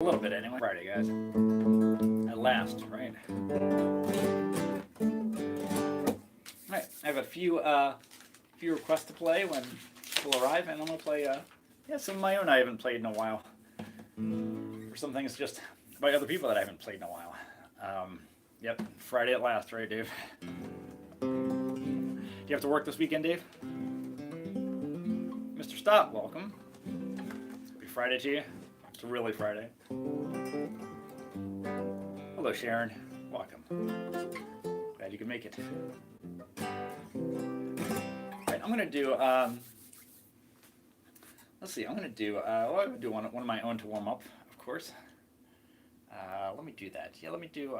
A little bit anyway. Friday, guys. At last, right? Alright, I have a few requests to play when people arrive, and I'm gonna play some of my own I haven't played in a while. Or some things just by other people that I haven't played in a while. Yep, Friday at last, right, Dave? Do you have to work this weekend, Dave? Mr. Stop, welcome. Happy Friday to you. It's really Friday. Hello, Sharon. Welcome. Glad you could make it. Alright, I'm gonna do let's see, I'm gonna do I'm gonna do one of my own to warm up, of course. Let me do that. Yeah, let me do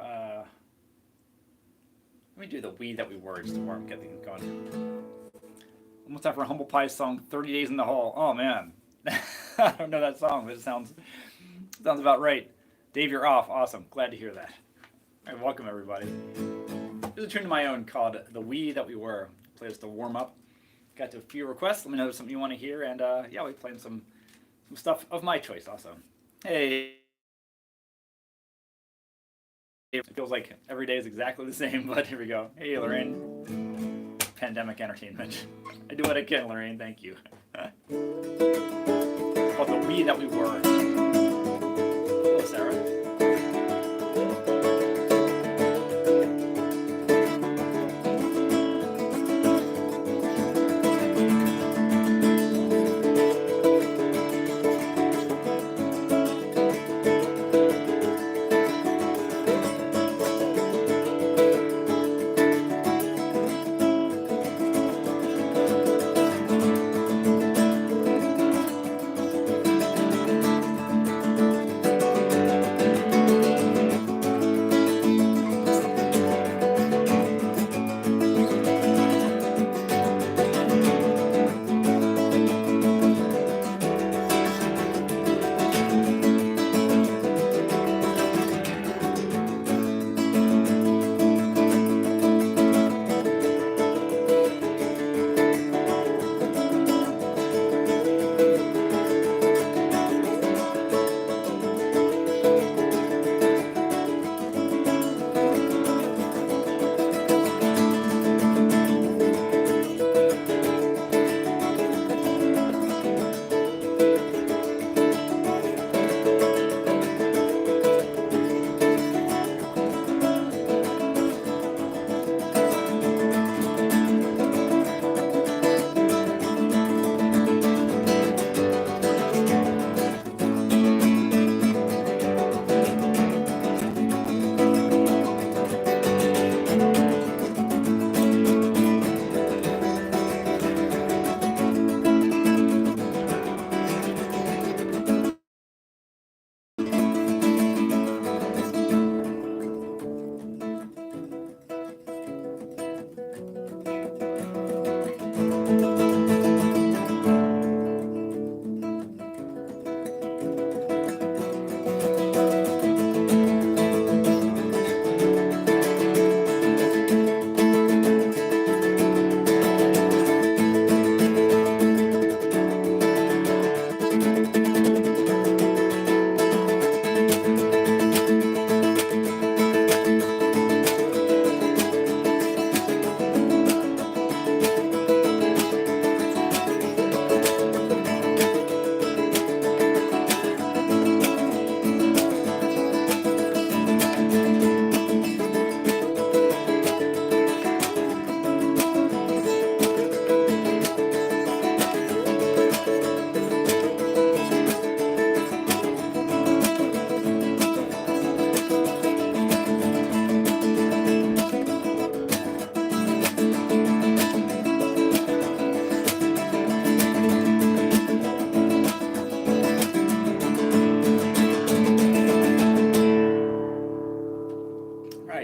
the We That We Were just to warm get things going. Almost time for a Humble Pie song, 30 Days in the Hall. Oh man. I don't know that song, but it sounds about right. Dave, you're off. Awesome. Glad to hear that. All right, welcome everybody. There's a tune of my own called The We That We Were. Play this to warm up. Got to a few requests. Let me know if there's something you want to hear, and yeah, we're playing some stuff of my choice also. Hey. It feels like every day is exactly the same, but here we go. Hey, Lorraine. Pandemic entertainment. I do what I can, Lorraine. Thank you. Called The We That We Were. Hello, Sarah.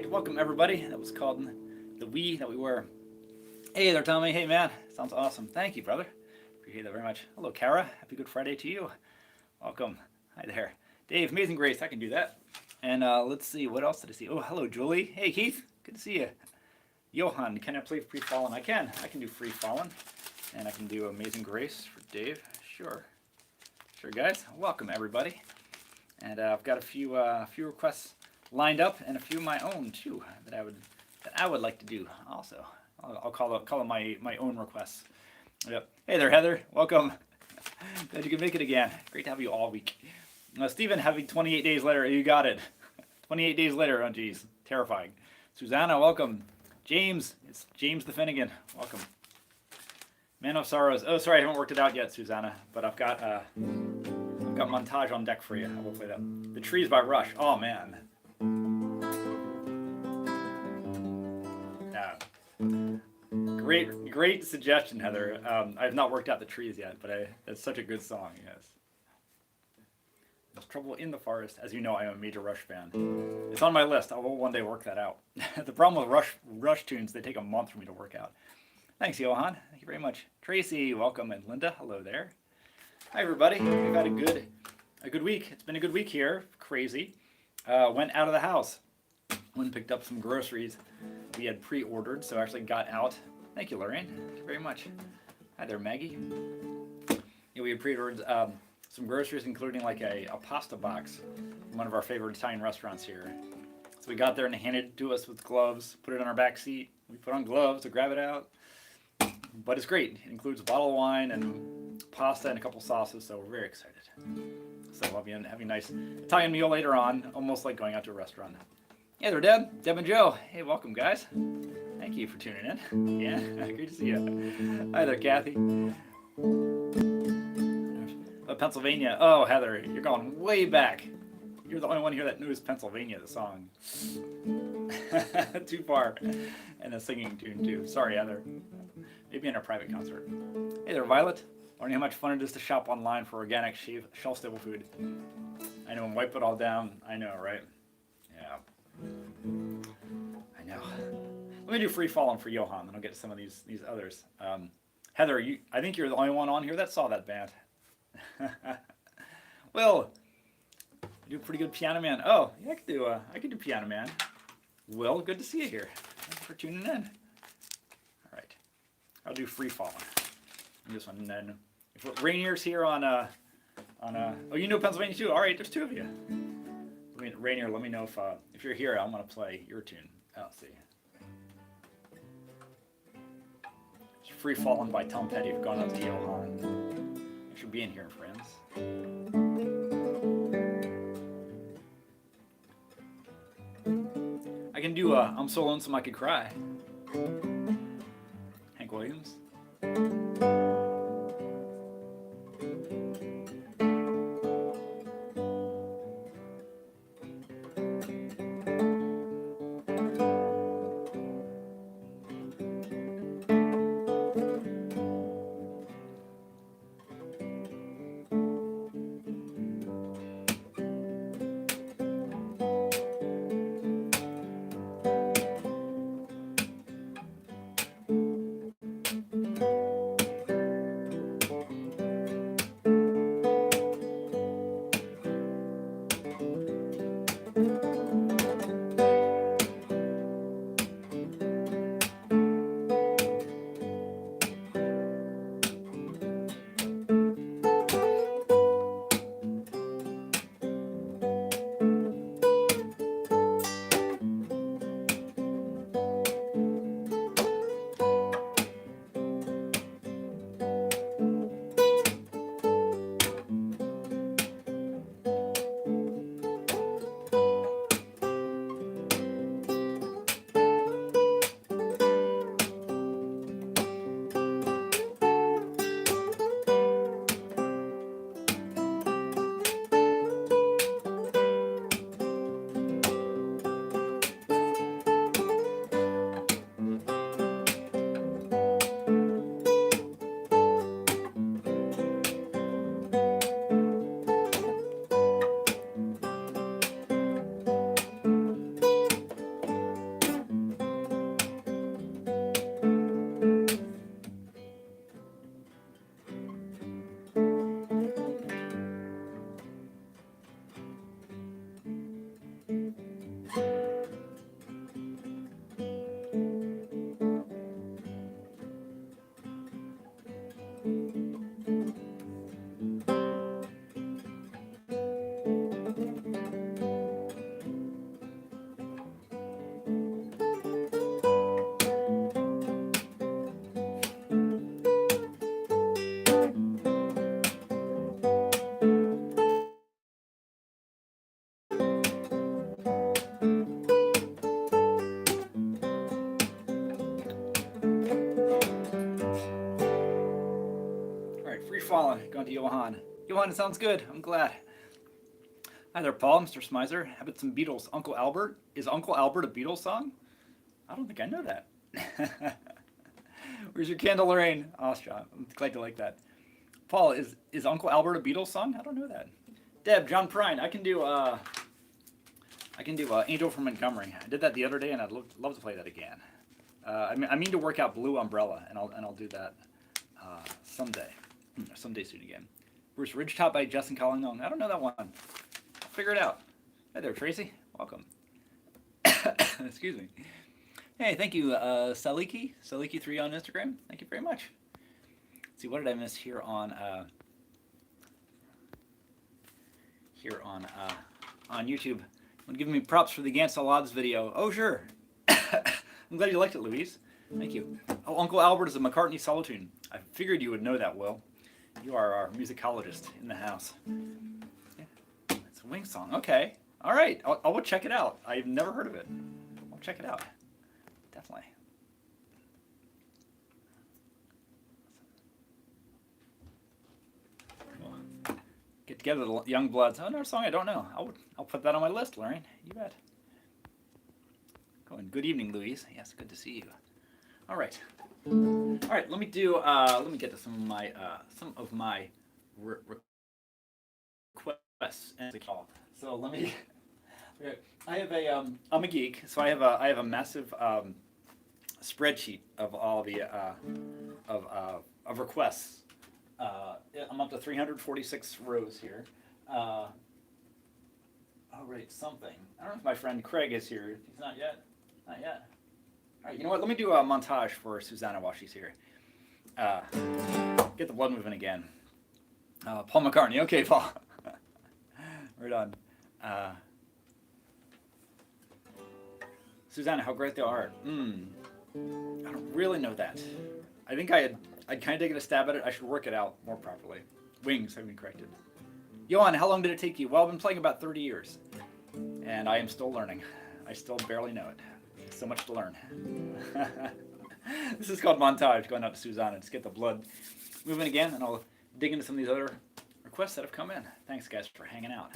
Welcome everybody. That was called The We That We Were. Hey there, Tommy. Hey man, sounds awesome. Thank you, brother. Appreciate that very much. Hello, Kara. Happy Good Friday to you. Welcome. Hi there. Dave, Amazing Grace. I can do that. And let's see, what else did I see? Oh, hello, Julie. Hey, Keith. Good to see you. Johan, can I play Free Fallen? I can do Free Fallen. And I can do Amazing Grace for Dave. Sure. Sure, guys. Welcome, everybody. And I've got a few requests lined up, and a few of my own too that I would like to do also. I'll call them my own requests. Yep. Hey there, Heather. Welcome. Glad you can make it again. Great to have you all week. Stephen, having 28 days later. You got it. 28 days later. Oh, geez. Terrifying. Susanna, welcome. James. It's James the Finnegan. Welcome. Man of Sorrows. Oh, sorry, I haven't worked it out yet, Susanna. But I've got Montage on deck for you. I will play that. The Trees by Rush. Oh, man. Great suggestion, Heather. I have not worked out The Trees yet, but that's such a good song, yes. There's Trouble in the Forest. As you know, I am a major Rush fan. It's on my list. I will one day work that out. The problem with Rush tunes, they take a month for me to work out. Thanks, Johan. Thank you very much. Tracy, welcome, and Linda, hello there. Hi, everybody. We've had a good week. It's been a good week here. Crazy. Went out of the house. Went and picked up some groceries we had pre-ordered, so I actually got out. Thank you, Lorraine. Thank you very much. Hi there, Maggie. Yeah, we had pre-ordered some groceries, including like a pasta box from one of our favorite Italian restaurants here. So we got there and they handed it to us with gloves, put it on our back seat. We put on gloves to grab it out. But it's great. It includes a bottle of wine and pasta and a couple sauces, so we're very excited. So I'll be having a nice Italian meal later on, almost like going out to a restaurant. Hey there, Deb and Joe. Hey, welcome, guys. Thank you for tuning in. Yeah, great to see you. Hi there, Kathy. Pennsylvania. Oh, Heather, you're going way back. You're the only one here that knows Pennsylvania, the song. Too far. And the singing tune, too. Sorry, Heather. Maybe in a private concert. Hey there, Violet. Learning how much fun it is to shop online for organic, shelf-stable food. I know, and wipe it all down. I know, right? Yeah. I know. Let me do Free Fallin' for Johan, then I'll get to some of these others. Heather, I think you're the only one on here that saw that band. Will, you do a pretty good Piano Man. Oh, yeah, I could do Piano Man. Will, good to see you here. Thanks for tuning in. All right, I'll do Free Fallin'. This one, and then if Rainier's here on oh, you know Pennsylvania too. All right, there's two of you. Rainier, let me know if you're here. I'm gonna play your tune. Oh, let's see. It's Free Fallin' by Tom Petty. I've gone up to Johan. Thanks for being here, friends. I can do I'm So Lonesome I Could Cry. Hank Williams. going to Johan. Johan, it sounds good. I'm glad. Hi there, Paul, Mr. Smizer. How about some Beatles? Uncle Albert? Is Uncle Albert a Beatles song? I don't think I know that. Where's your candle, Lorraine? Oh, Sean, I'm glad you like that. Paul, is Uncle Albert a Beatles song? I don't know that. Deb, John Prine, I can do Angel from Montgomery. I did that the other day, and I'd love to play that again. I mean to work out Blue Umbrella, and I'll do that someday soon again. Bruce Ridgetop by Justin Collington. I don't know that one. I'll figure it out. Hi there, Tracy. Welcome. Excuse me. Hey, thank you, Saliki3 on Instagram. Thank you very much. Let's see, what did I miss here on YouTube? Want to give me props for the Gansel Odds video? Oh, sure. I'm glad you liked it, Louise. Thank you. Oh, Uncle Albert is a McCartney solo tune. I figured you would know that, Will. You are our musicologist in the house. Yeah. It's a Wing song. Okay. All right. I'll check it out. I've never heard of it. I'll check it out. Definitely. Cool. Get together, the Young Bloods. Oh, another song I don't know. I'll put that on my list, Lorraine. You bet. Going. Good evening, Louise. Yes, good to see you. All right. All right. Let me get to some of my requests and so let me. Okay. I have I'm a geek, so I have a massive spreadsheet of all the of requests. I'm up to 346 rows here. Oh, right, something. I don't know if my friend Craig is here. He's not yet. Not yet. All right, you know what? Let me do a montage for Susanna while she's here. Get the blood moving again. Paul McCartney. Okay, Paul. We're done. Susanna, how great thou art. I don't really know that. I think I'd kind of taken a stab at it. I should work it out more properly. Wings have been corrected. Johan, how long did it take you? Well, I've been playing about 30 years. And I am still learning. I still barely know it. So much to learn. This is called montage, going out to Susanna. Just get the blood moving again, and I'll dig into some of these other requests that have come in. Thanks, guys, for hanging out.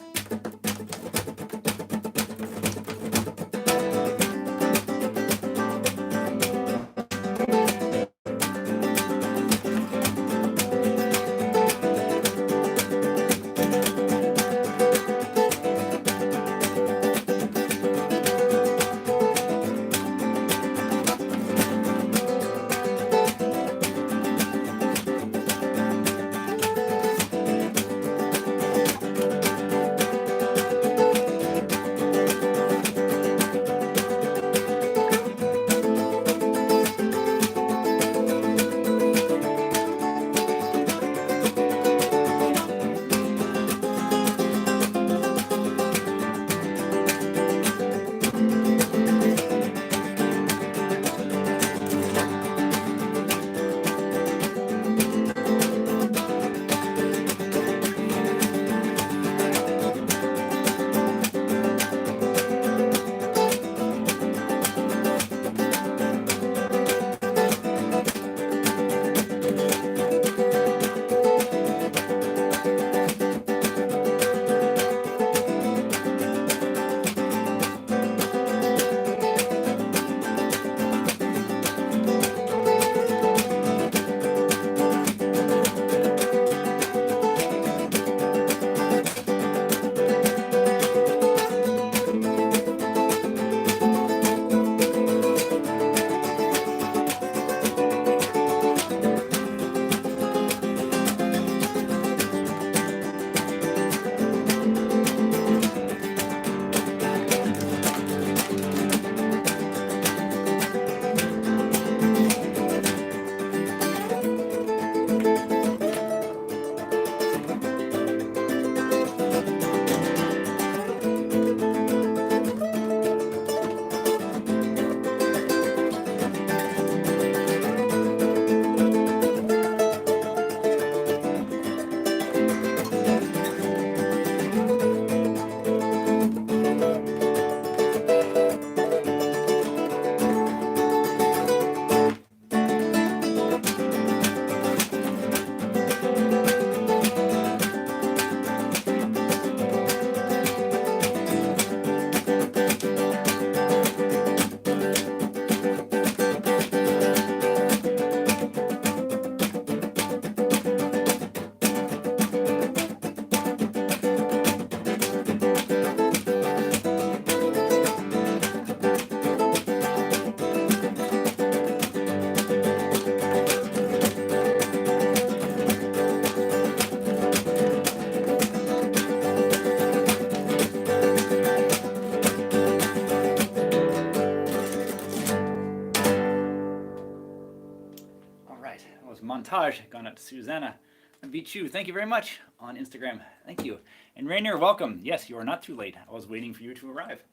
Montage, gone out to Susanna. And Vichu, thank you very much on Instagram. Thank you. And Rainier, welcome. Yes, you are not too late. I was waiting for you to arrive.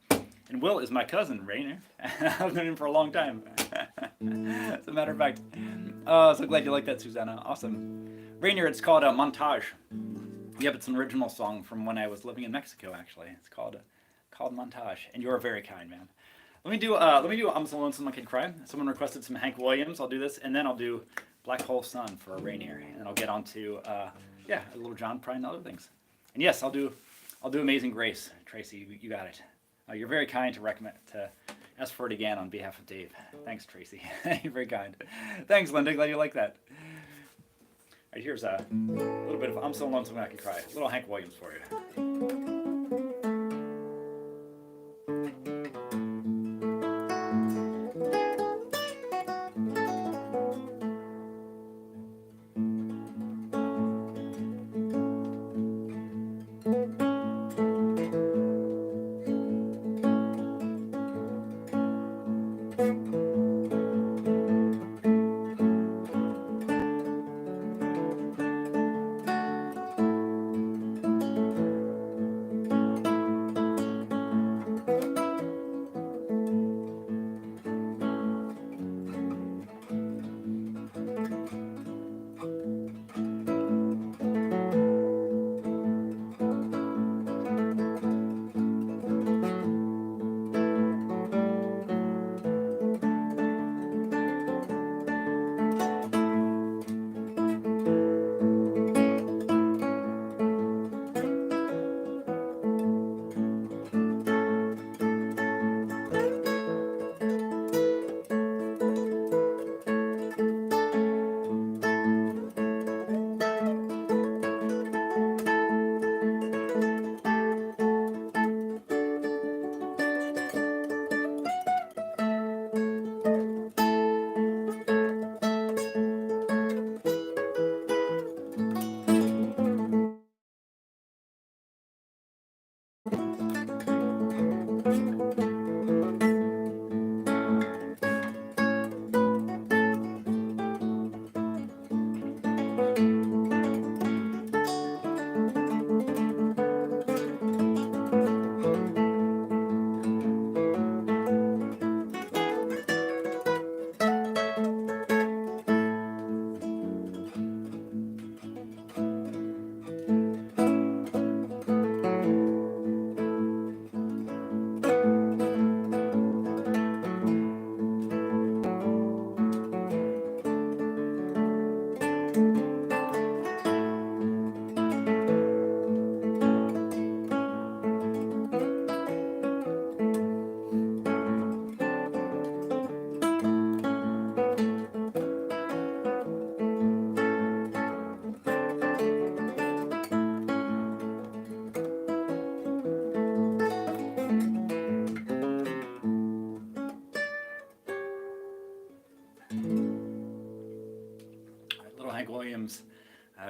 And Will is my cousin, Rainier. I've known him for a long time. As a matter of fact. Oh, so glad you like that, Susanna. Awesome. Rainier, it's called Montage. Yep, it's an original song from when I was living in Mexico, actually. It's called Montage. And you're very kind, man. Let me do I'm So Lonesome I Could Cry. Someone requested some Hank Williams. I'll do this, and then I'll do Black Hole Sun for Rainier, and then I'll get on to a Little John Prine and other things. And yes, I'll do Amazing Grace. Tracy, you got it. You're very kind to ask for it again on behalf of Dave. Thanks, Tracy. You're very kind. Thanks, Linda. Glad you like that. All right, here's a little bit of I'm So Lonesome I Could Cry. A little Hank Williams for you.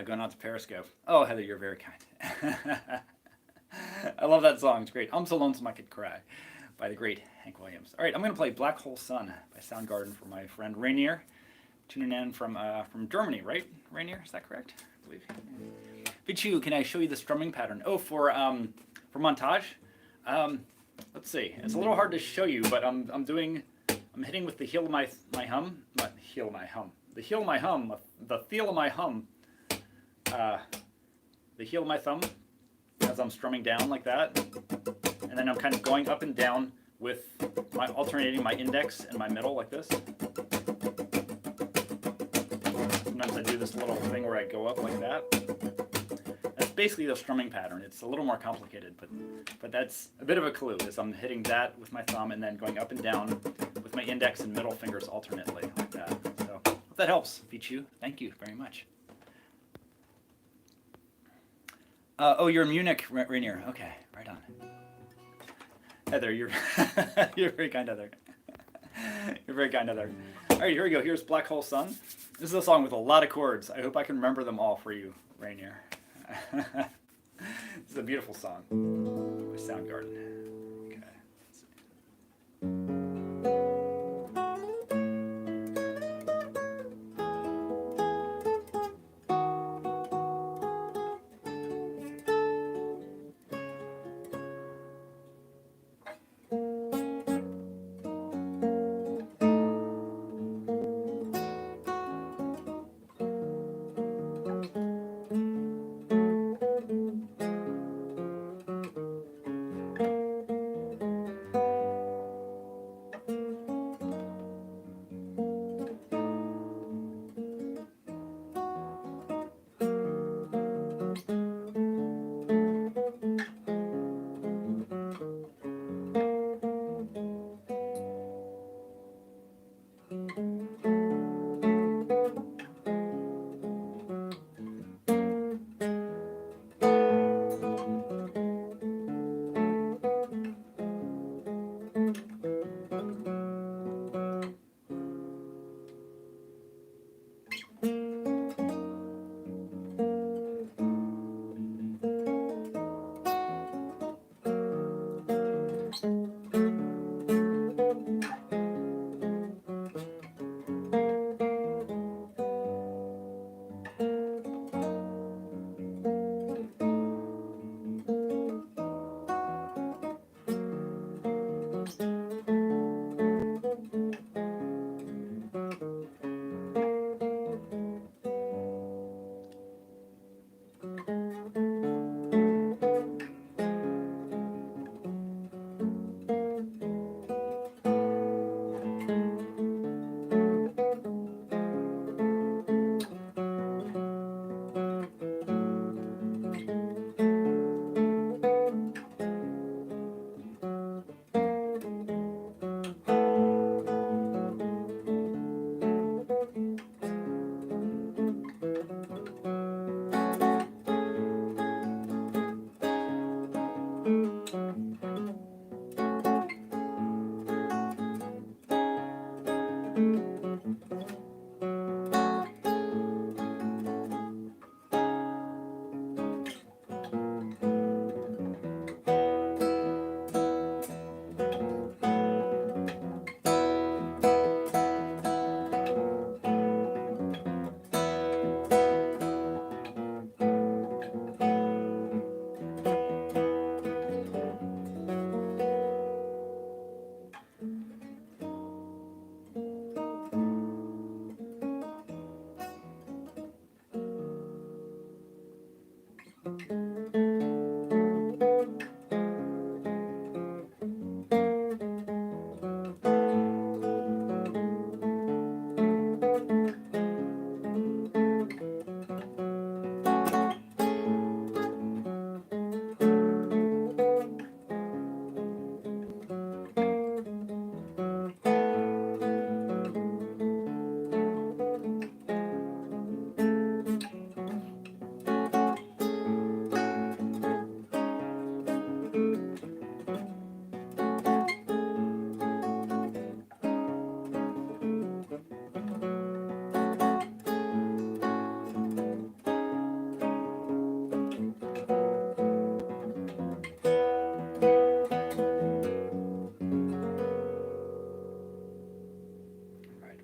Going out to Periscope. Oh, Heather, you're very kind. I love that song. It's great. I'm So Lonesome I Could Cry by the great Hank Williams. All right, I'm going to play Black Hole Sun by Soundgarden for my friend Rainier, tuning in from Germany, right? Rainier, is that correct? I believe. Vichu, can I show you the strumming pattern? Oh, for Montage? Let's see. It's a little hard to show you, but I'm hitting with the heel of my hum, not heel of my hum. The heel of my hum, the feel of my hum. The heel of my thumb as I'm strumming down like that, and then I'm kind of going up and down with alternating my index and my middle like this. Sometimes I do this little thing where I go up like that. That's basically the strumming pattern. It's a little more complicated, but that's a bit of a clue. Is I'm hitting that with my thumb and then going up and down with my index and middle fingers alternately like that. So hope that helps, Vichu. Thank you very much. Oh, you're in Munich, Rainier. Okay, right on. Heather, you're you're very kind, Heather. You're very kind, Heather. All right, here we go. Here's Black Hole Sun. This is a song with a lot of chords. I hope I can remember them all for you, Rainier. This is a beautiful song by Soundgarden. Okay. Let's see.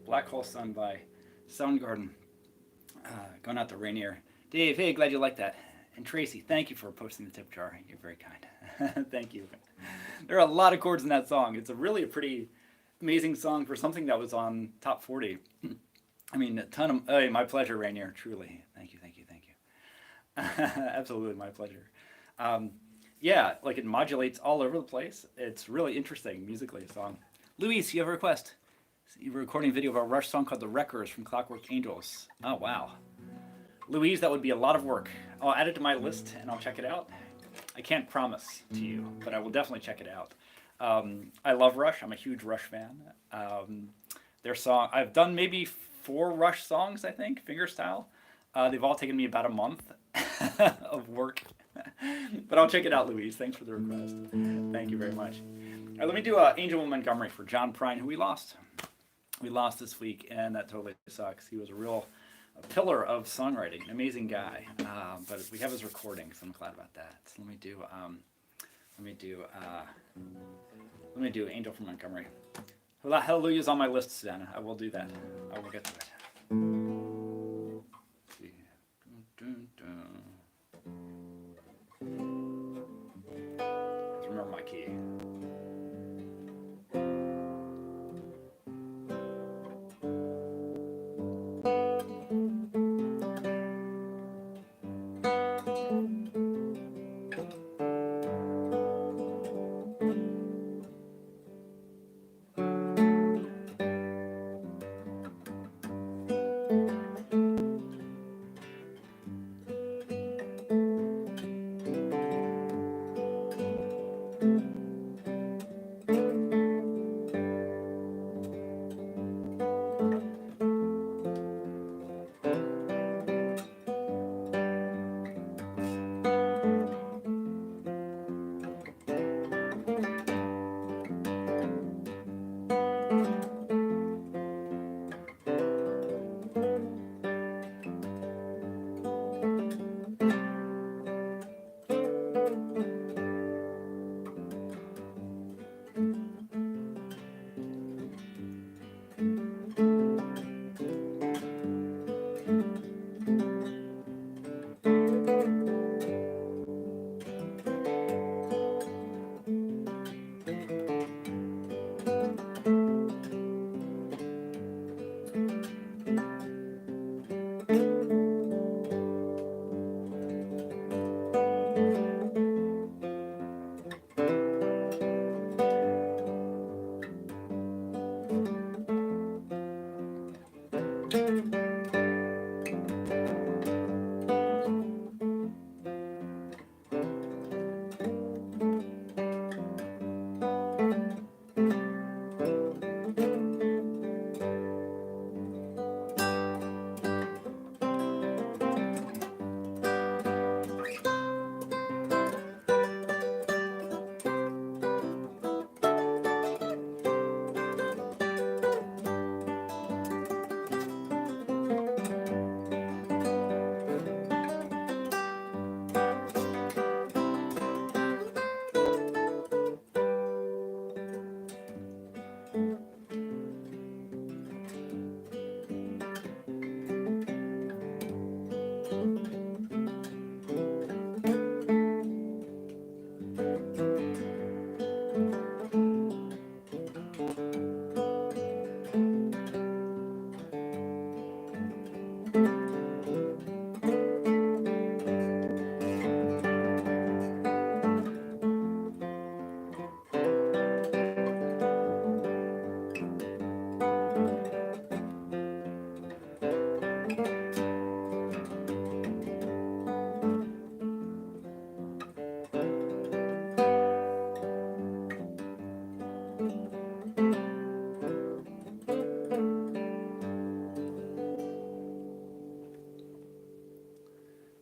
Black Hole Sun by Soundgarden. Going out to Rainier. Dave, hey, glad you like that. And Tracy, thank you for posting the tip jar. You're very kind. Thank you. There are a lot of chords in that song. It's a pretty amazing song for something that was on top 40. I mean, a ton of, hey, my pleasure, Rainier, truly. Thank you, thank you, thank you. Absolutely, my pleasure. Yeah, like it modulates all over the place. It's really interesting musically, a song. Luis, you have a request. You were recording a video of a Rush song called The Wreckers from Clockwork Angels. Oh, wow. Louise, that would be a lot of work. I'll add it to my list and I'll check it out. I can't promise to you, but I will definitely check it out. I love Rush. I'm a huge Rush fan. Their song, I've done maybe 4 Rush songs, I think, fingerstyle. They've all taken me about a month of work. But I'll check it out, Louise. Thanks for the request. Thank you very much. All right, let me do Angel Montgomery for John Prine, who we lost. We lost this week, and that totally sucks. He was a real pillar of songwriting, an amazing guy. But we have his recording, so I'm glad about that. So let me do Angel from Montgomery. Hallelujah's on my list, Susanna. I will do that. I will get to it. Let's remember my key.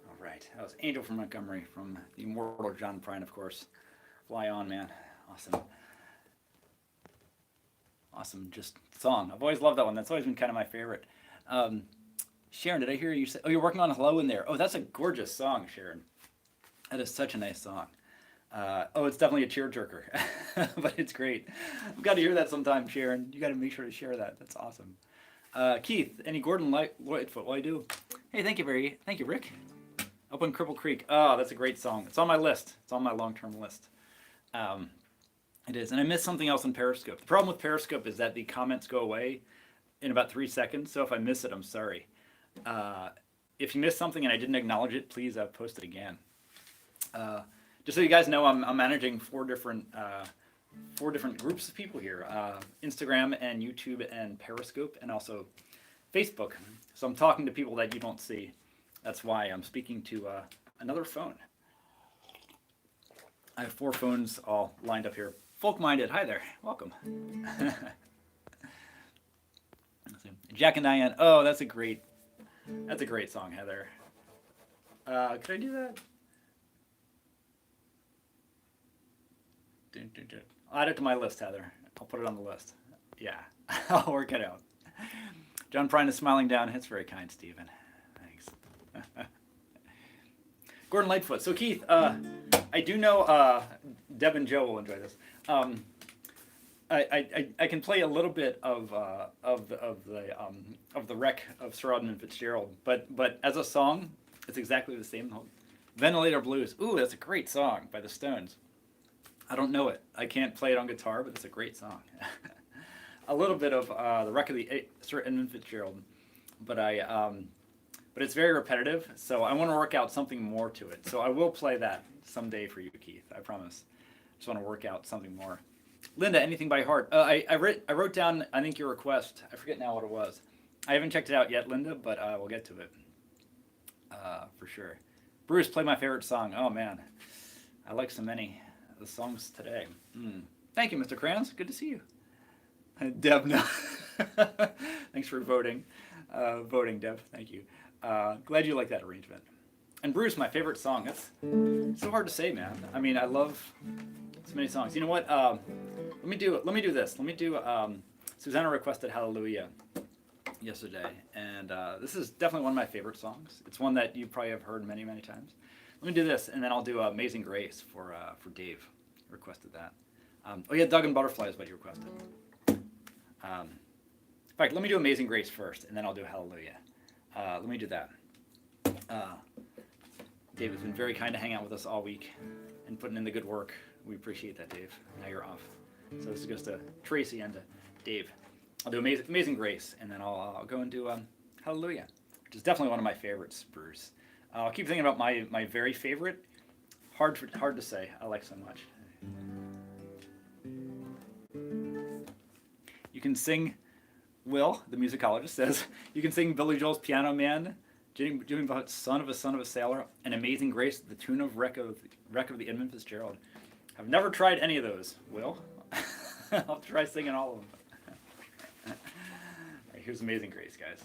All right, that was Angel from Montgomery from the immortal John Prine, of course. Fly on, man. Awesome. Awesome, just song. I've always loved that one. That's always been kind of my favorite. Sharon, did I hear you say, oh, you're working on Hello in there. Oh, that's a gorgeous song, Sharon. That is such a nice song. It's definitely a tearjerker, but it's great. I've got to hear that sometime, Sharon. You got to make sure to share that. That's awesome. Keith, any Gordon Lightfoot? Well, I do. Hey, thank you, Rick. Up on Cripple Creek. Oh, that's a great song. It's on my list. It's on my long-term list. It is. And I missed something else on Periscope. The problem with Periscope is that the comments go away in about 3 seconds. So if I miss it, I'm sorry. If you missed something and I didn't acknowledge it, please post it again. Just so you guys know, I'm managing four different groups of people here: Instagram and YouTube and Periscope, and also Facebook. So I'm talking to people that you don't see. That's why I'm speaking to another phone. I have 4 phones all lined up here. Folk-minded, hi there, welcome. Jack and Diane. Oh, that's a great song, Heather. Could I do that? I'll add it to my list, Heather. I'll put it on the list. Yeah, I'll work it out. John Prine is smiling down. It's very kind, Stephen. Thanks. Gordon Lightfoot. So Keith, I do know Deb and Joe will enjoy this. I can play a little bit of the wreck of Sir Rodman Fitzgerald, but as a song, it's exactly the same. Ventilator Blues. Ooh, that's a great song by the Stones. I don't know it. I can't play it on guitar, but it's a great song. A little bit of the wreck of the Sir Edmund Fitzgerald, but it's very repetitive. So I want to work out something more to it. So I will play that someday for you, Keith. I promise. Just want to work out something more. Linda, anything by heart? I wrote down, I think, your request. I forget now what it was. I haven't checked it out yet, Linda, but we'll get to it for sure. Bruce, play my favorite song. Oh man, I like so many of the songs today. Thank you, Mr. Kranz. Good to see you. Deb, no. Thanks for voting, Deb. Thank you. Glad you like that arrangement. And Bruce, my favorite song. That's so hard to say, man. I mean, I love so many songs. You know what? Let me do this. Let me do. Susanna requested Hallelujah yesterday, and this is definitely one of my favorite songs. It's one that you probably have heard many, many times. Let me do this, and then I'll do Amazing Grace for Dave. Requested that. Oh yeah, Dug and Butterfly is what you requested. In fact, let me do Amazing Grace first, and then I'll do Hallelujah. Let me do that. Dave has been very kind to hang out with us all week and putting in the good work. We appreciate that, Dave. Now you're off. So this goes to Tracy and to Dave. I'll do Amazing Grace, and then I'll go and do Hallelujah, which is definitely one of my favorites, Bruce. I'll keep thinking about my very favorite. Hard to say. I like so much. You can sing Will, the musicologist, says you can sing Billy Joel's Piano Man, doing about Son of a Sailor, and Amazing Grace, the tune of Wreck of the Edmund Fitzgerald. I've never tried any of those, Will. I'll try singing all of them. All right, here's Amazing Grace, guys.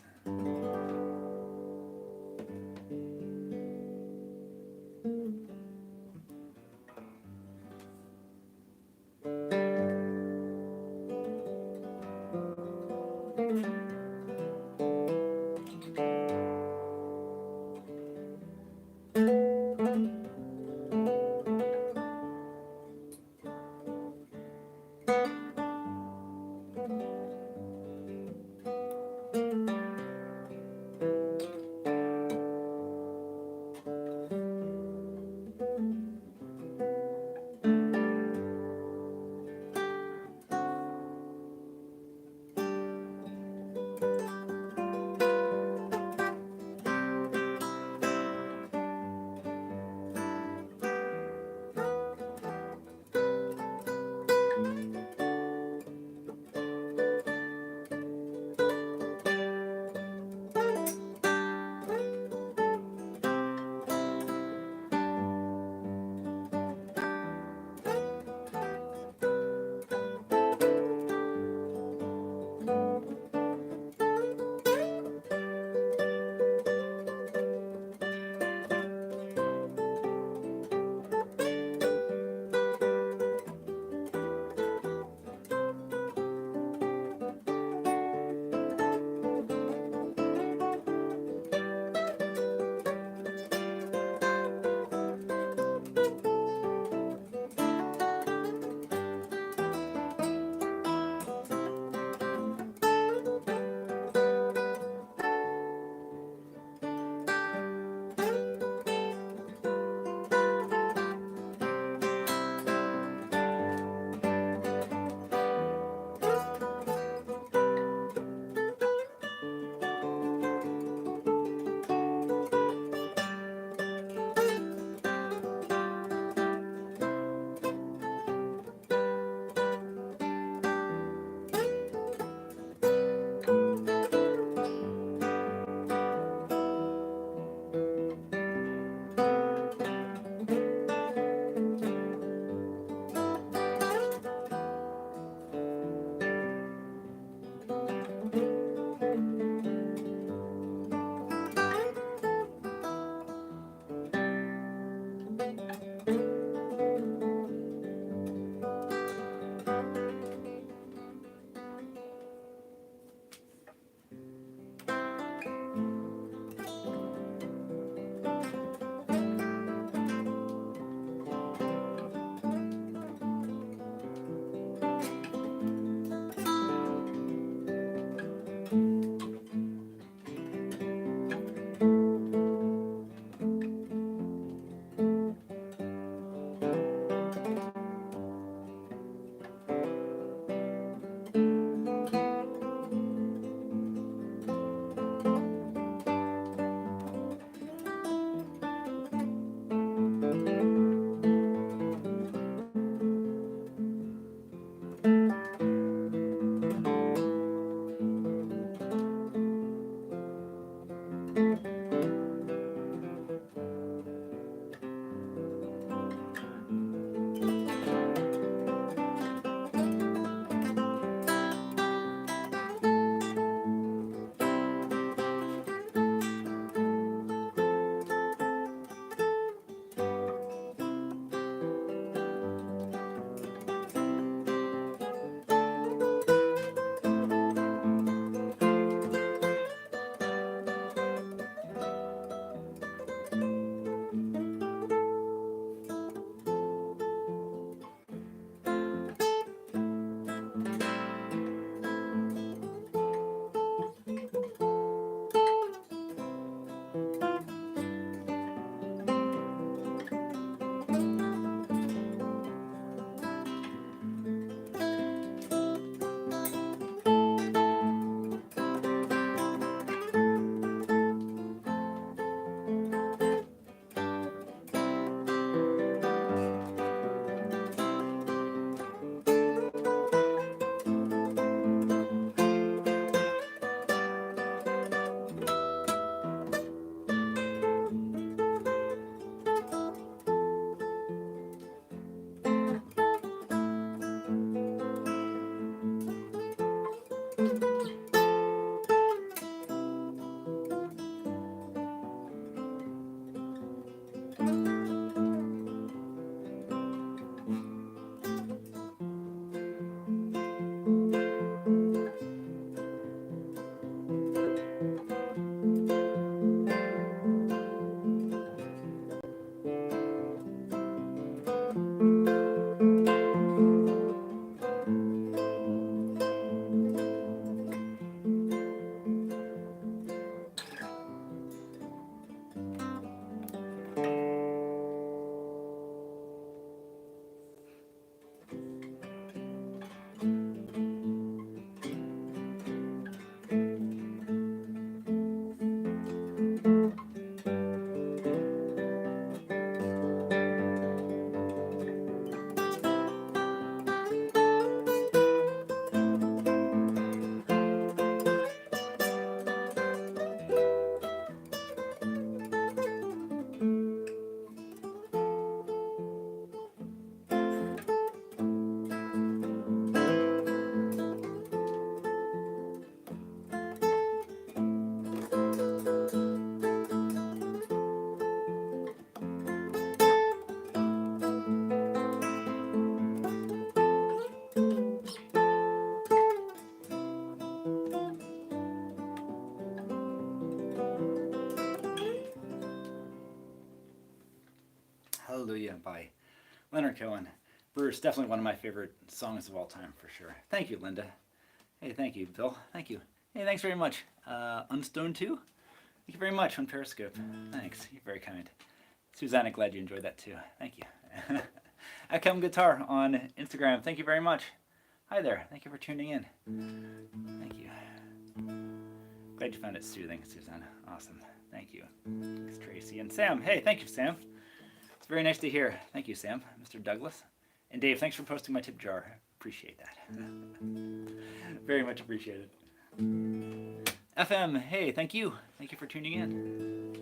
Leonard Cohen. Bruce, definitely one of my favorite songs of all time, for sure. Thank you, Linda. Hey, thank you, Bill. Thank you. Hey, thanks very much. Unstone 2? Thank you very much on Periscope. Thanks. You're very kind. Susanna, glad you enjoyed that too. Thank you. Akem Guitar on Instagram. Thank you very much. Hi there. Thank you for tuning in. Thank you. Glad you found it soothing, Susanna. Awesome. Thank you. Thanks, Tracy. And Sam. Hey, thank you, Sam. It's very nice to hear. Thank you, Sam. Mr. Douglas. And Dave, thanks for posting my tip jar. Appreciate that. Very much appreciated. FM, hey, thank you. Thank you for tuning in.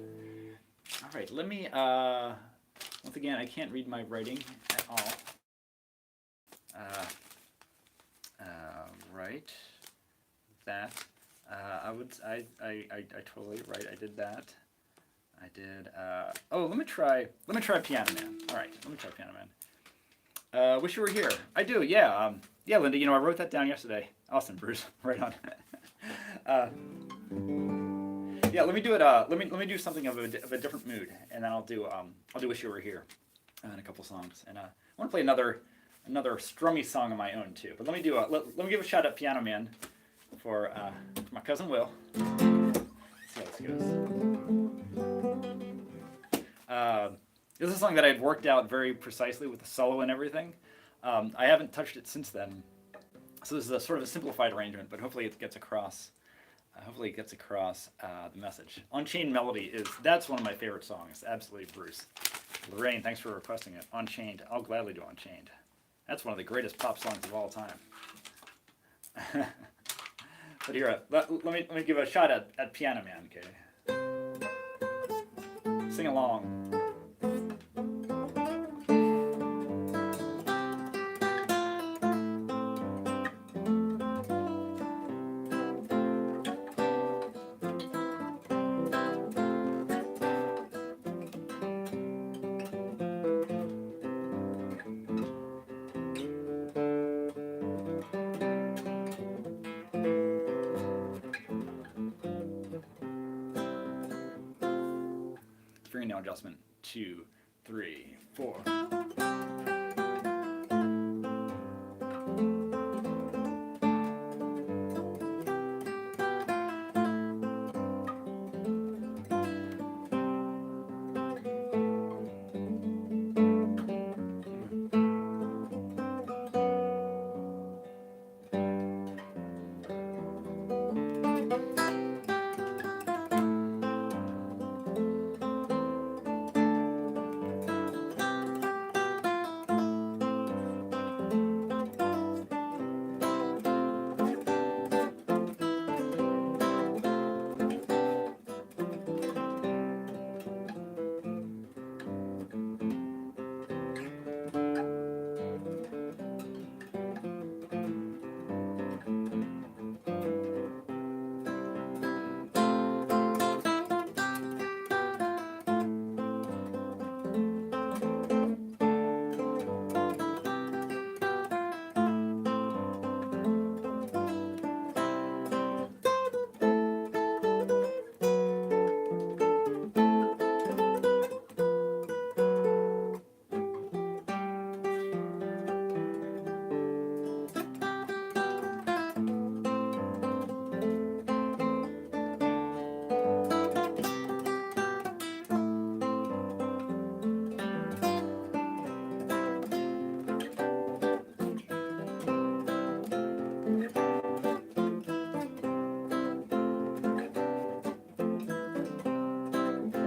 All right, let me, once again, I can't read my writing at all. Right, that, I totally, right, I did that. I did, oh, let me try Piano Man. All right, let me try Piano Man. Wish you were here. I do, yeah. Yeah, Linda, you know, I wrote that down yesterday. Awesome, Bruce, right on. Yeah, let me do it. Let me do something of a different mood, and then I'll do Wish You Were Here, and a couple songs, and I want to play another strummy song of my own too. But let me give a shout at Piano Man for my cousin Will. Let's see how this goes. This is a song that I've worked out very precisely with the solo and everything. I haven't touched it since then, so this is a sort of a simplified arrangement, but hopefully it gets across. The message. Unchained Melody that's one of my favorite songs. Absolutely, Bruce. Lorraine, thanks for requesting it. Unchained. I'll gladly do Unchained. That's one of the greatest pop songs of all time. But here, let me give a shot at Piano Man. Okay. Sing along. Fingernail adjustment. 2, 3, 4.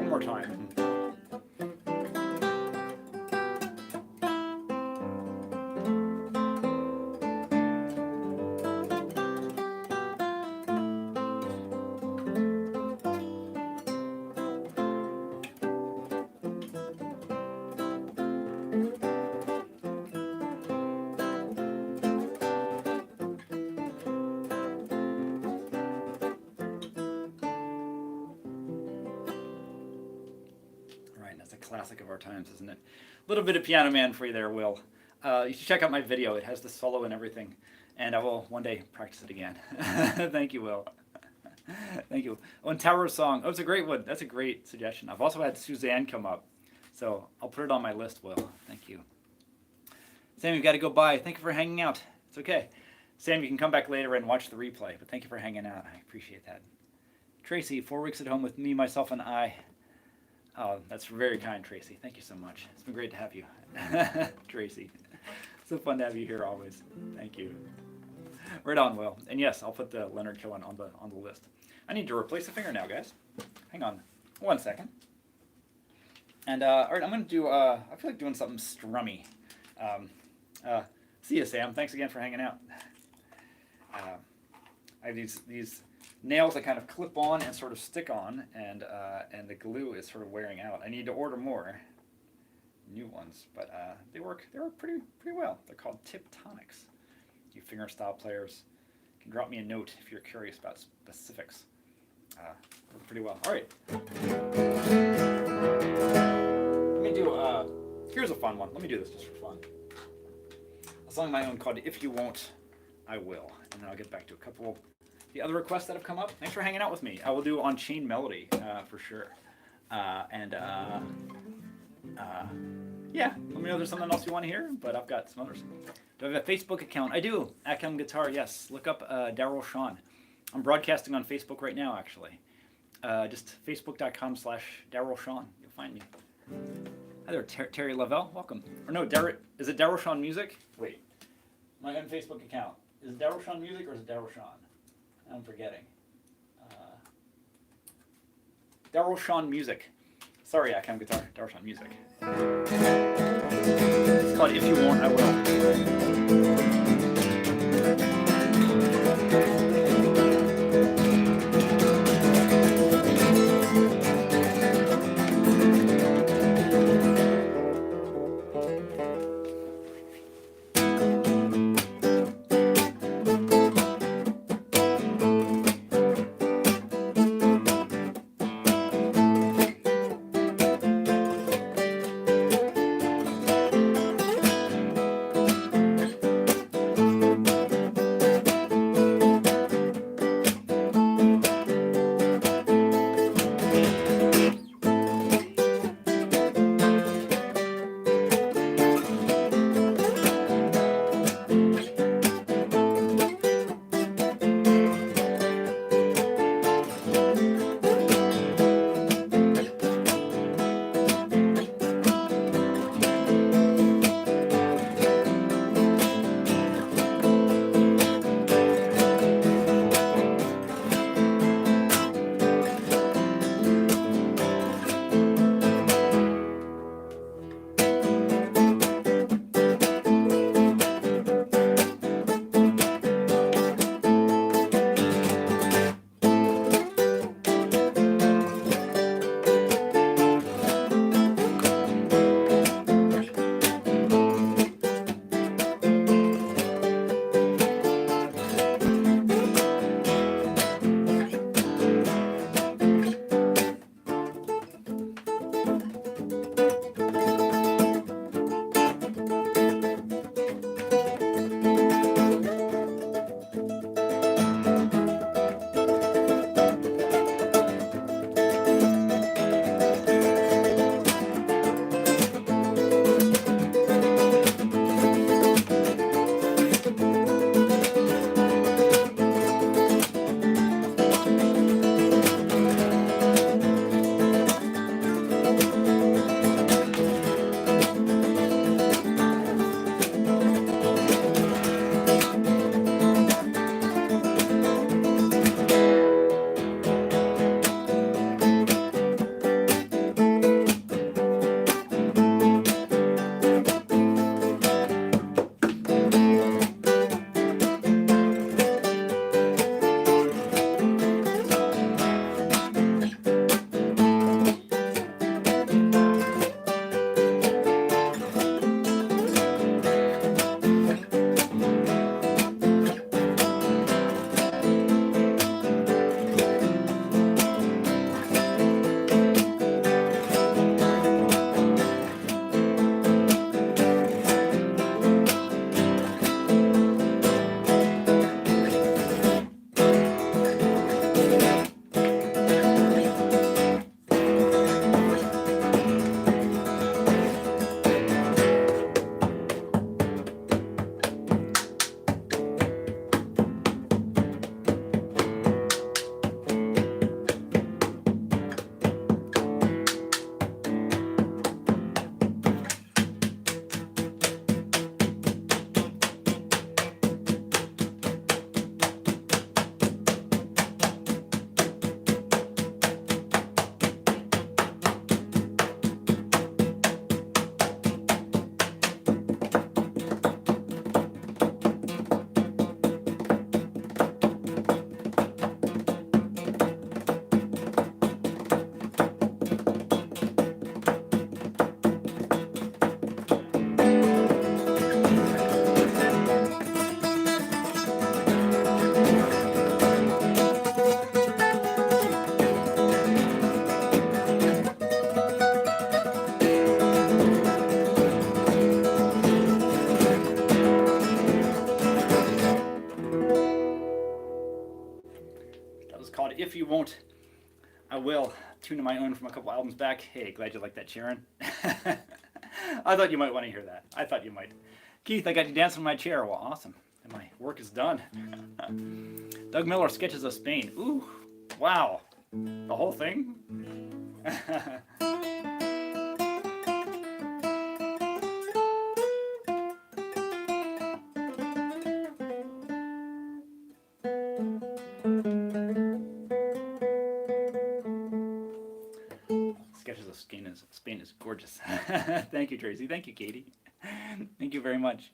More time. Classic of our times, isn't it? A little bit of Piano Man for you there, Will. You should check out my video. It has the solo and everything, and I will one day practice it again. Thank you, Will. Thank you. Oh, and Tower Song. Oh, it's a great one. That's a great suggestion. I've also had Suzanne come up, so I'll put it on my list, Will. Thank you. Sam, you've got to go bye. Thank you for hanging out. It's okay. Sam, you can come back later and watch the replay, but thank you for hanging out. I appreciate that. Tracy, 4 weeks at home with me, myself, and I. Oh, that's very kind, Tracy. Thank you so much. It's been great to have you. Tracy. So fun to have you here always. Thank you. Right on, Will. And yes, I'll put the Leonard Cohen on the list. I need to replace a finger now, guys. Hang on 1 second. And all right, I'm gonna do. I feel like doing something strummy. See you, Sam. Thanks again for hanging out. I have these nails that kind of clip on and sort of stick on, and the glue is sort of wearing out. I need to order more new ones, but they work pretty well. They're called Tiptonics. You fingerstyle players can drop me a note if you're curious about specifics. Work pretty well. All right. Let me do. Here's a fun one. Let me do this just for fun. A song of my own called "If You Won't, I Will," and then I'll get back to a couple. The other requests that have come up. Thanks for hanging out with me. I will do on Chain Melody for sure. Yeah, let me know if there's something else you want to hear, but I've got some others. Do I have a Facebook account? I do. Akem Guitar, yes. Look up Daryl Shawn. I'm broadcasting on Facebook right now, actually. Just facebook.com/DarylShawn. You'll find me. Hi there, Terry Lavelle. Welcome. Or no, is it Daryl Shawn Music? Wait. My own Facebook account. Is it Daryl Shawn Music or is it Daryl Shawn? I'm forgetting. Daryl Shawn Music. Sorry, Akem Guitar. Daryl Shawn Music. It's called "If You Won't, I Will." But if you won't, I will tune to my own from a couple albums back. Hey, glad you like that, Sharon. I thought you might want to hear that. I thought you might. Keith, I got you dancing in my chair. Well, awesome. And my work is done. Doug Miller, Sketches of Spain. Ooh, wow. The whole thing? Sketches of Spain is gorgeous. Thank you, Tracy. Thank you, Katie. Thank you very much.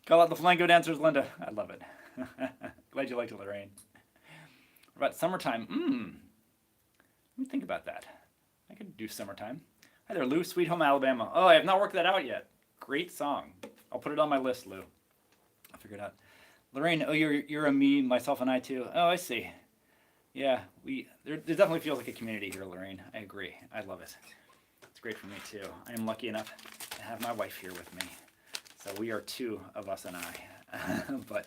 Call out the flamenco dancers, Linda. I love it. Glad you liked it, Lorraine. What about summertime? Let me think about that. I could do summertime. Hi there, Lou. Sweet Home Alabama. Oh, I have not worked that out yet. Great song. I'll put it on my list, Lou. I'll figure it out. Lorraine, oh, you're a me, myself, and I too. Oh, I see. Yeah, there definitely feels like a community here, Lorraine. I agree. I love it. It's great for me too. I am lucky enough to have my wife here with me. So we are two of us and I. But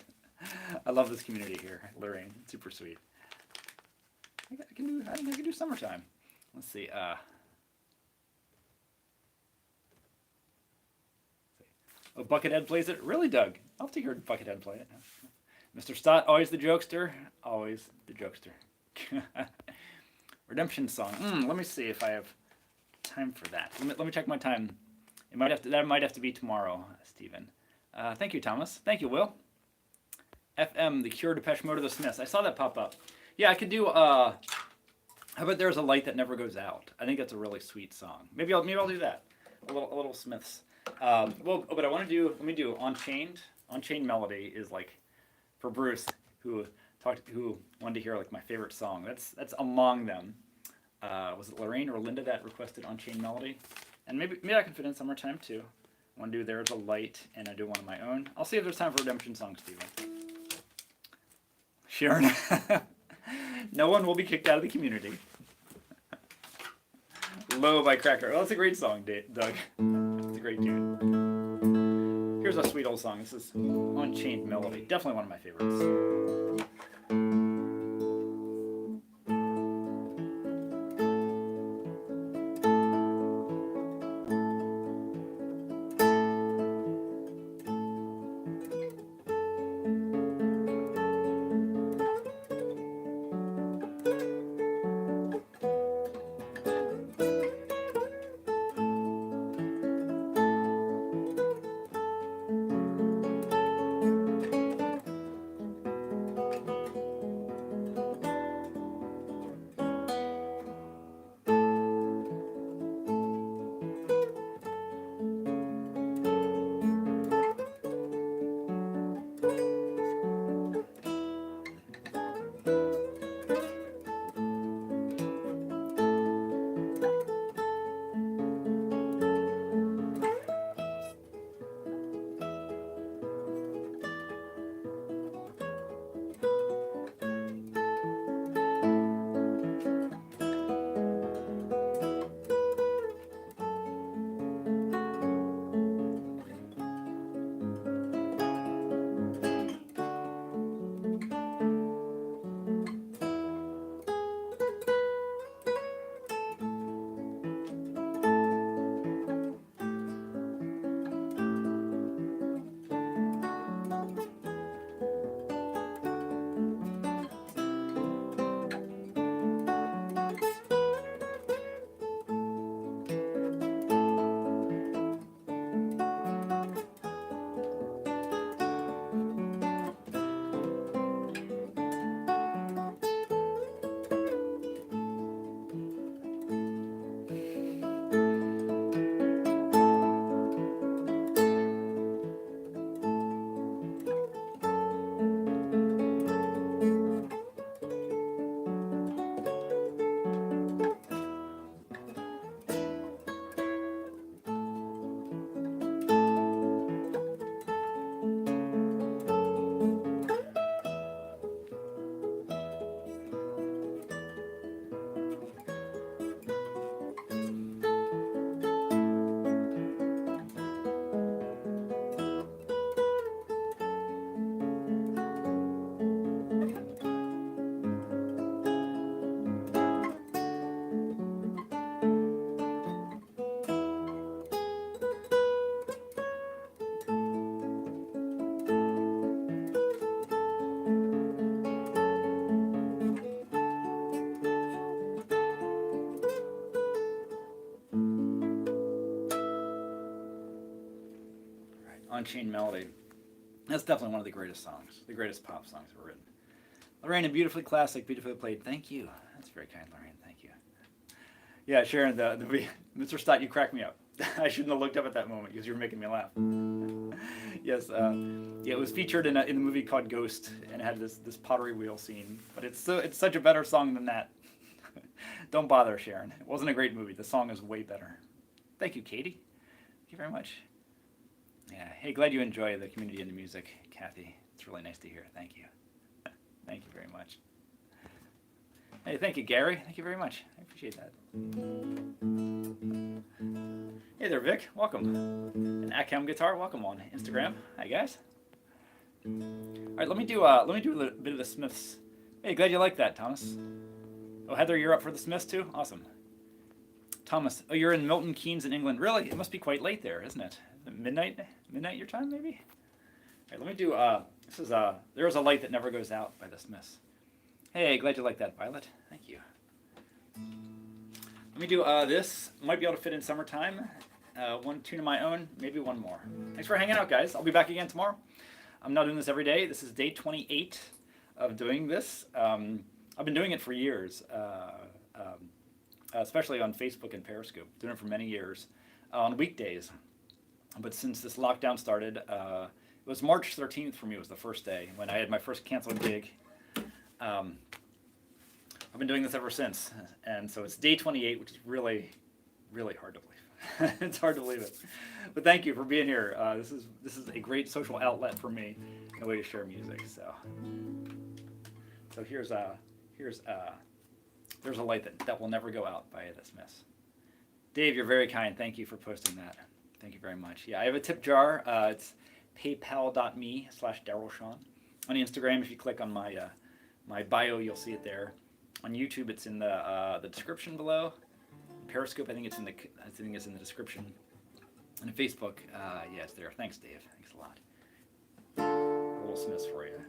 I love this community here, Lorraine. Super sweet. I think I can do summertime. Let's see. Oh, Buckethead plays it? Really, Doug? I'll have to hear Buckethead play it. Mr. Stott, always the jokester. Always the jokester. Redemption song. Let me see if I have time for that. Let me check my time. That might have to be tomorrow, Stephen. Thank you, Thomas. Thank you, Will. FM, The Cure, Depeche Mode, or The Smiths. I saw that pop up. Yeah, I could do. How about There's a Light That Never Goes Out? I think that's a really sweet song. Maybe I'll do that. A little Smiths. Well, but I want to do. Let me do Unchained. Unchained Melody is like for Bruce, who wanted to hear like my favorite song. That's among them. Was it Lorraine or Linda that requested Unchained Melody? And maybe I can fit in Summertime too. I want to do There's a Light, and I do one of my own. I'll see if there's time for Redemption songs, Stephen. Sharon. No one will be kicked out of the community. Low by Cracker. Oh, that's a great song, Doug. It's a great tune. Here's a sweet old song. This is Unchained Melody. Definitely one of my favorites. Unchained Melody. That's definitely one of the greatest songs, the greatest pop songs ever written. Lorraine, a beautifully classic, beautifully played. Thank you. That's very kind, Lorraine. Thank you. Yeah, Sharon, Mr. Stott, you cracked me up. I shouldn't have looked up at that moment because you were making me laugh. Yes, yeah, it was featured in the movie called Ghost, and it had this pottery wheel scene. But it's such a better song than that. Don't bother, Sharon. It wasn't a great movie. The song is way better. Thank you, Katie. Thank you very much. Yeah. Hey, glad you enjoy the community and the music, Kathy. It's really nice to hear. Thank you. Thank you very much. Hey, thank you, Gary. Thank you very much. I appreciate that. Hey there, Vic. Welcome. And Acam Guitar. Welcome on Instagram. Hi, guys. All right, let me do a little bit of the Smiths. Hey, glad you like that, Thomas. Oh, Heather, you're up for the Smiths too? Awesome. Thomas, oh, you're in Milton Keynes in England. Really? It must be quite late there, isn't it? Midnight your time, maybe? All right, let me do, this is, There Is a Light That Never Goes Out by the Smiths. Hey, glad you like that, Violet. Thank you. Let me do this. Might be able to fit in Summertime. One tune of my own, maybe one more. Thanks for hanging out, guys. I'll be back again tomorrow. I'm not doing this every day. This is day 28 of doing this. I've been doing it for years, especially on Facebook and Periscope. Doing it for many years on weekdays. But since this lockdown started, it was March 13th for me. It was the first day when I had my first canceled gig. I've been doing this ever since, and so it's day 28, which is really, really hard to believe. It's hard to believe it, but thank you for being here. This is a great social outlet for me, and a way to share music. So here's There's a Light That Will Never Go Out by the Smiths. Dave, you're very kind. Thank you for posting that. Thank you very much. Yeah, I have a tip jar. It's paypal.me/DarylShawn. On Instagram, if you click on my my bio, you'll see it there. On YouTube, it's in the description below. Periscope, I think it's in the description. And on Facebook, yeah, it's there. Thanks, Dave. Thanks a lot. A little Smiths for you.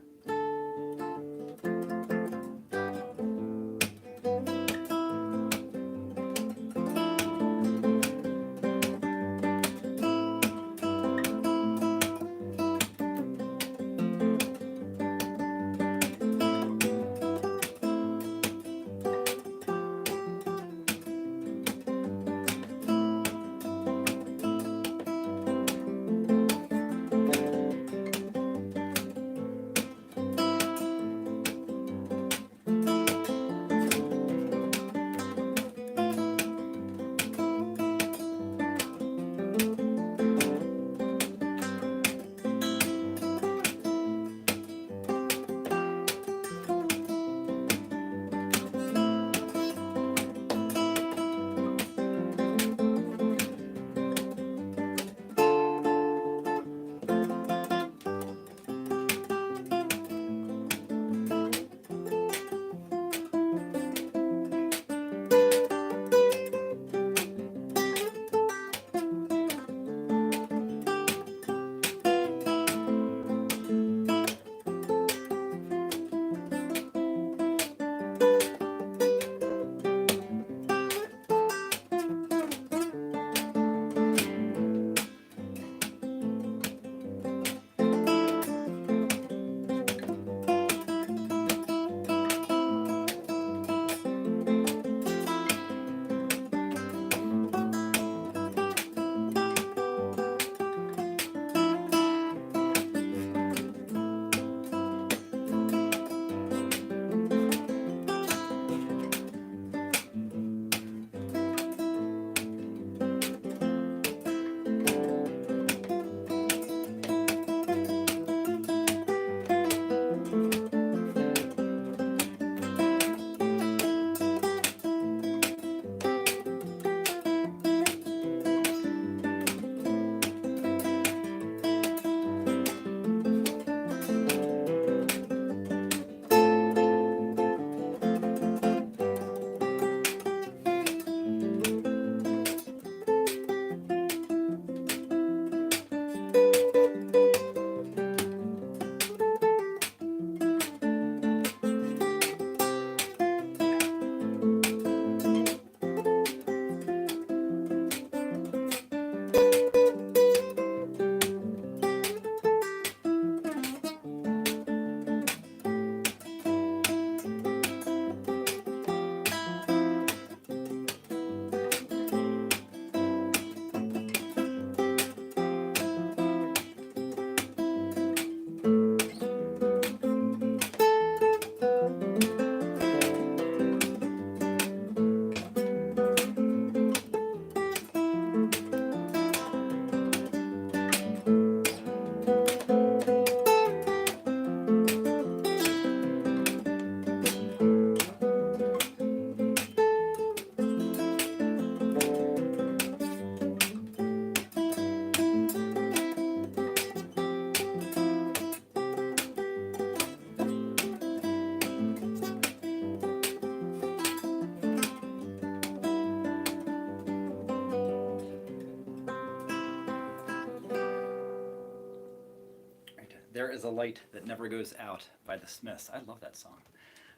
There Is a Light That Never Goes Out by the Smiths. I love that song.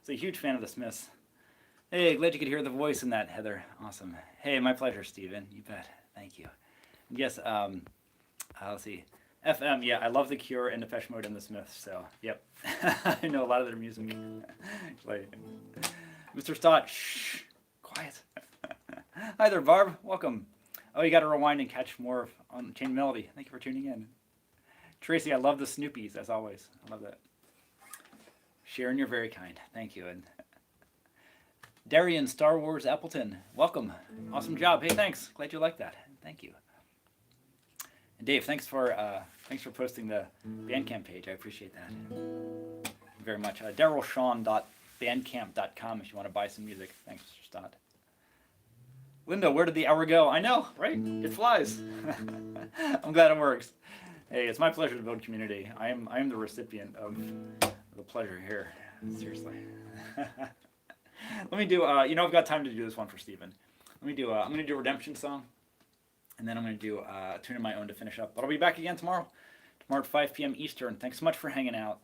So a huge fan of the Smiths. Hey, glad you could hear the voice in that, Heather. Awesome. Hey, my pleasure, Stephen. You bet. Thank you. Yes, let's see. FM, yeah, I love The Cure and Depeche Mode and the Smiths, so, yep. I know a lot of their music. Like, Mr. Stott, shh, quiet. Hi there, Barb. Welcome. Oh, you got to rewind and catch more on Chain Melody. Thank you for tuning in. Tracy, I love the Snoopies, as always. I love that. Sharon, you're very kind. Thank you. And Darian, Star Wars Appleton, welcome. Awesome job. Hey, thanks. Glad you like that. Thank you. And Dave, thanks for posting the Bandcamp page. I appreciate that very much. DarylShawn.bandcamp.com if you want to buy some music. Thanks, Mr. Stott. Linda, where did the hour go? I know, right? It flies. I'm glad it works. Hey, it's my pleasure to build community. I am the recipient of the pleasure here. Seriously. Let me do. I've got time to do this one for Stephen. Let me do. I'm going to do a Redemption song, and then I'm going to do a tune of my own to finish up. But I'll be back again tomorrow. Tomorrow at 5 p.m. Eastern. Thanks so much for hanging out.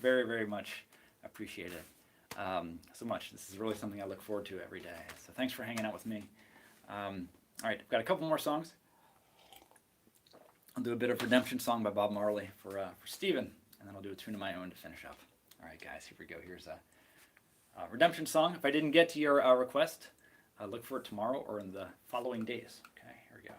Very, very much appreciated. So much. This is really something I look forward to every day. So thanks for hanging out with me. All right, I've got a couple more songs. I'll do a bit of Redemption song by Bob Marley for Stephen, and then I'll do a tune of my own to finish up. All right, guys, here we go. Here's a Redemption song. If I didn't get to your request, look for it tomorrow or in the following days. Okay, here we go.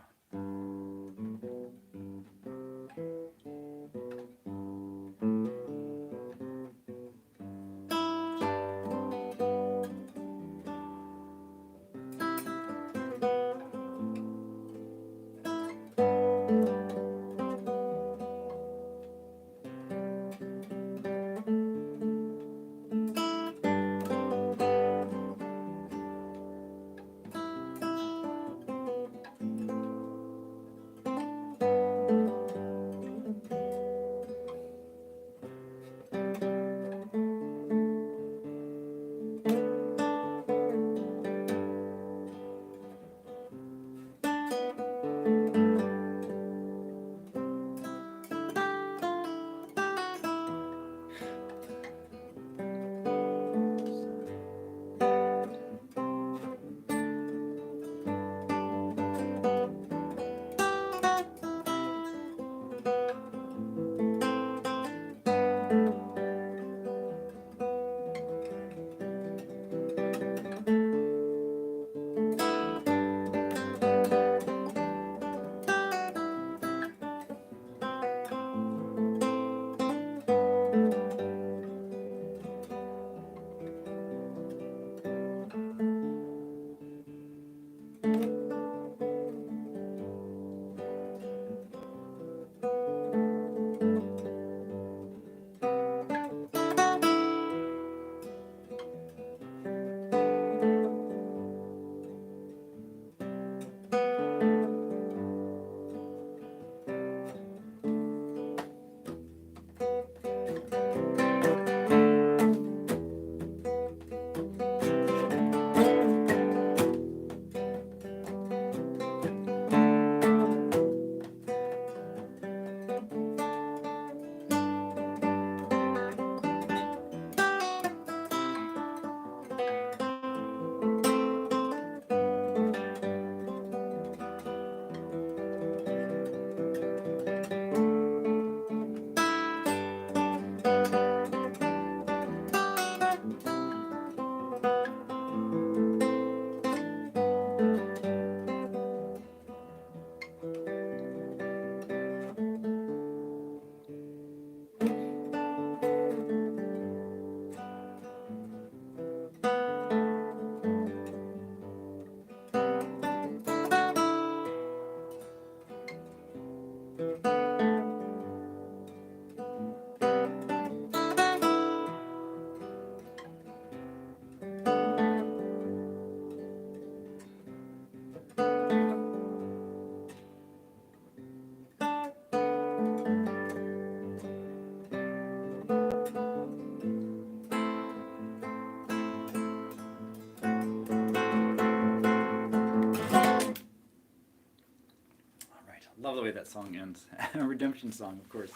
Love the way that song ends. A Redemption song, of course.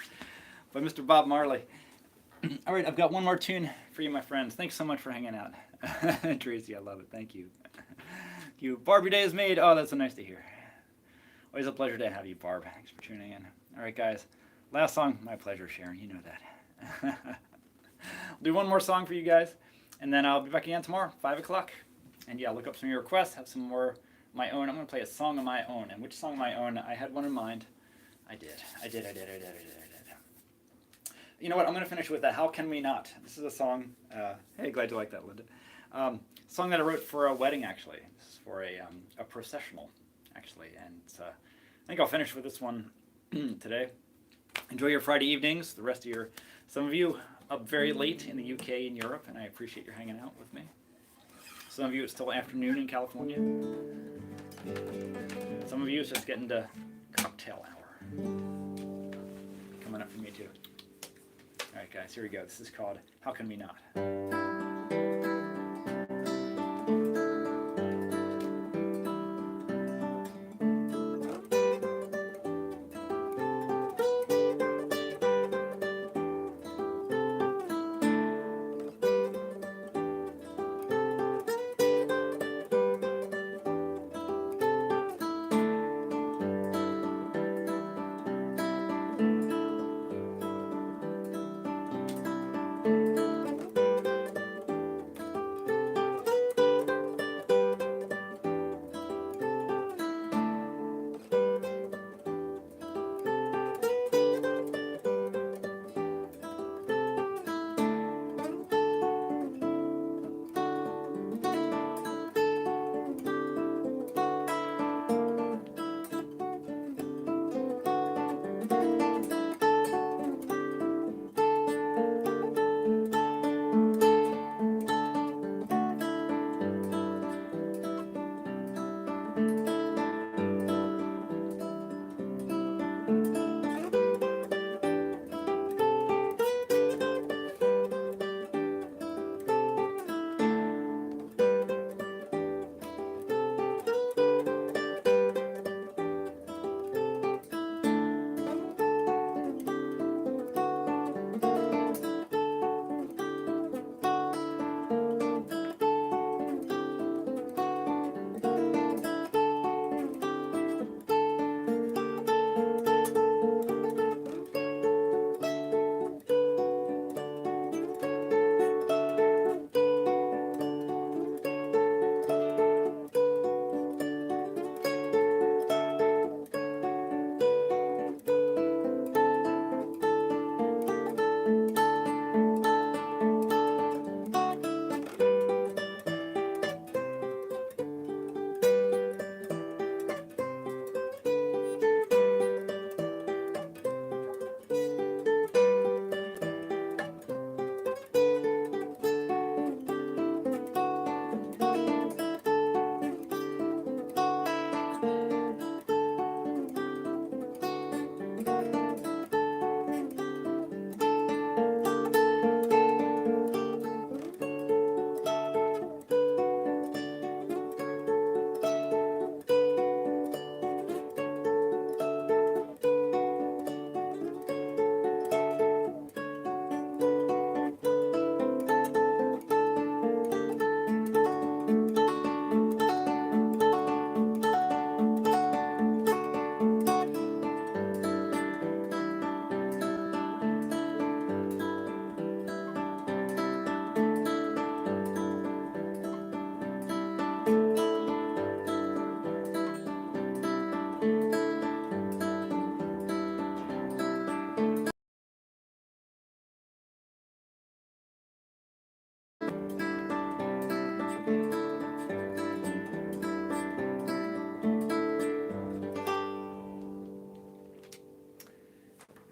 by Mr. Bob Marley. All right, I've got one more tune for you, my friends. Thanks so much for hanging out. Tracy, I love it. Thank you. Thank you. Barb, your day is made. Oh, that's so nice to hear. Always a pleasure to have you, Barb. Thanks for tuning in. All right, guys. Last song. My pleasure, Sharon. You know that. I'll do one more song for you guys, and then I'll be back again tomorrow, 5 o'clock. And yeah, look up some of your requests, have some more of my own. I'm going to play a song of my own. And which song of my own? I had one in mind. I did. You know what? I'm going to finish with How Can We Not? This is a song. Hey, glad you like that, Linda. Song that I wrote for a wedding, actually. This is for a processional, actually. And I think I'll finish with this one today. Enjoy your Friday evenings. The rest of some of you up very late in the UK and Europe, and I appreciate your hanging out with me. Some of you, it's still afternoon in California. Some of you, it's just getting to cocktail hour. Coming up for me, too. All right, guys, here we go. This is called How Can We Not?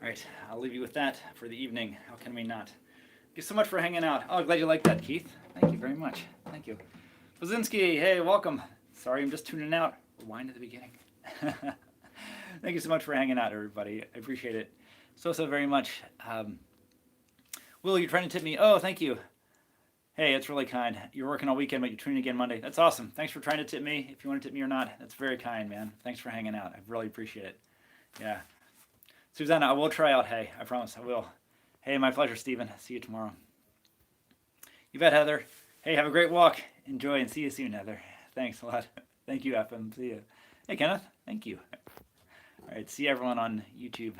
All right, I'll leave you with that for the evening. How can we not? Thank you so much for hanging out. Oh, glad you liked that, Keith. Thank you very much. Thank you. Bozinski, hey, welcome. Sorry, I'm just tuning out. Rewind at the beginning. Thank you so much for hanging out, everybody. I appreciate it so very much. Will, you're trying to tip me. Oh, thank you. Hey, it's really kind. You're working all weekend, but you're tuning again Monday. That's awesome. Thanks for trying to tip me. If you want to tip me or not, that's very kind, man. Thanks for hanging out. I really appreciate it. Yeah. Susanna, I will try out Hey. I promise I will. Hey, my pleasure, Stephen. See you tomorrow. You bet, Heather. Hey, have a great walk. Enjoy and see you soon, Heather. Thanks a lot. Thank you, FM. See you. Hey, Kenneth. Thank you. All right. See everyone on YouTube.